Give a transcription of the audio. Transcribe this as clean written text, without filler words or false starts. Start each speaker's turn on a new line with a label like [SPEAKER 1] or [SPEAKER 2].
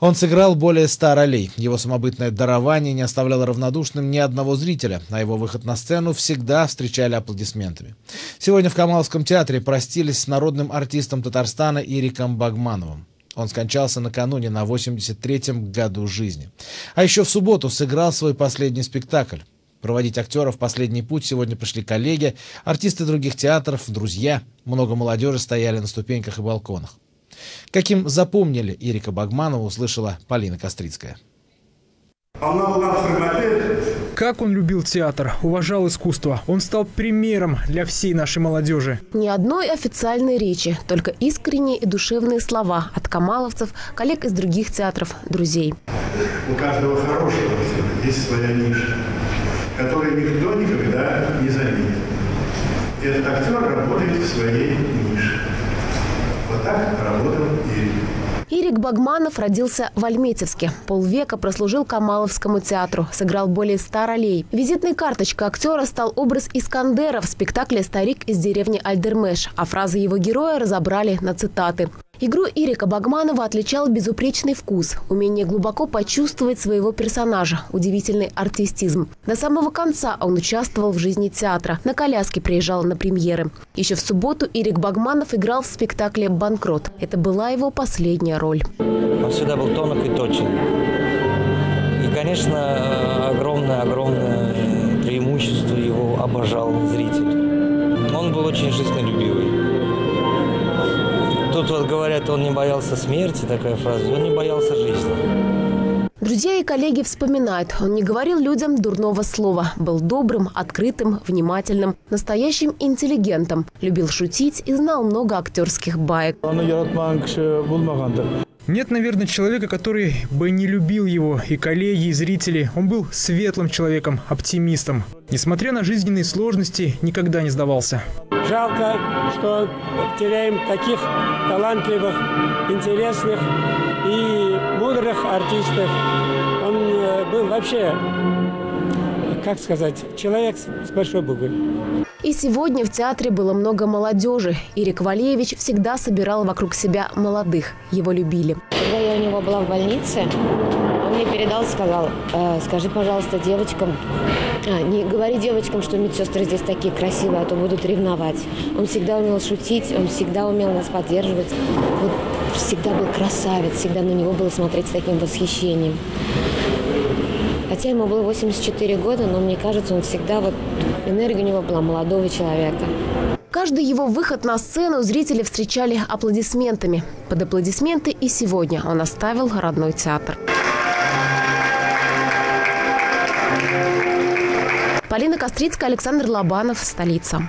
[SPEAKER 1] Он сыграл более 100 ролей. Его самобытное дарование не оставляло равнодушным ни одного зрителя, а его выход на сцену всегда встречали аплодисментами. Сегодня в Камаловском театре простились с народным артистом Татарстана Ириком Багмановым. Он скончался накануне на 83-м году жизни. А еще в субботу сыграл свой последний спектакль. Проводить актера в последний путь сегодня пришли коллеги, артисты других театров, друзья. Много молодежи стояли на ступеньках и балконах. Каким запомнили Ирика Багманова, услышала Полина Кострицкая.
[SPEAKER 2] Как он любил театр, уважал искусство. Он стал примером для всей нашей молодежи.
[SPEAKER 3] Ни одной официальной речи, только искренние и душевные слова от камаловцев, коллег из других театров, друзей.
[SPEAKER 4] У каждого хорошего есть своя ниша, которую никто никогда не заметит. Этот актер работает в своей нише. Вот так работал Ирик.
[SPEAKER 3] Ирик Багманов родился в Альметьевске. Полвека прослужил Камаловскому театру, сыграл более 100 ролей. Визитной карточкой актера стал образ Искандера в спектакле «Старик из деревни Альдермеш», а фразы его героя разобрали на цитаты. Игру Ирика Багманова отличал безупречный вкус, умение глубоко почувствовать своего персонажа, удивительный артистизм. До самого конца он участвовал в жизни театра, на коляске приезжал на премьеры. Еще в субботу Ирик Багманов играл в спектакле «Банкрот». Это была его последняя роль.
[SPEAKER 5] Он всегда был тонок и точен. И, конечно, огромное преимущество его обожал зритель. Он был очень жизнелюбивый. Тут вот говорят, он не боялся смерти, такая фраза, он не боялся жизни.
[SPEAKER 3] Друзья и коллеги вспоминают, он не говорил людям дурного слова, был добрым, открытым, внимательным, настоящим интеллигентом, любил шутить и знал много актерских баек.
[SPEAKER 2] Нет, наверное, человека, который бы не любил его, и коллеги, и зрители. Он был светлым человеком, оптимистом. Несмотря на жизненные сложности, никогда не сдавался.
[SPEAKER 6] Жалко, что теряем таких талантливых, интересных и мудрых артистов. Он был вообще, как сказать, человек с большой буквы.
[SPEAKER 3] И сегодня в театре было много молодежи. Ирик Валеевич всегда собирал вокруг себя молодых. Его любили.
[SPEAKER 7] Когда я у него была в больнице, он мне передал, сказал: скажи, пожалуйста, девочкам, не говори девочкам, что медсестры здесь такие красивые, а то будут ревновать. Он всегда умел шутить, он всегда умел нас поддерживать. Вот всегда был красавец, всегда на него было смотреть с таким восхищением. Хотя ему было 84 года, но мне кажется, он всегда, энергия у него была молодого человека.
[SPEAKER 3] Каждый его выход на сцену зрители встречали аплодисментами. Под аплодисменты и сегодня он оставил родной театр. Полина Кострицкая, Александр Лобанов, столица.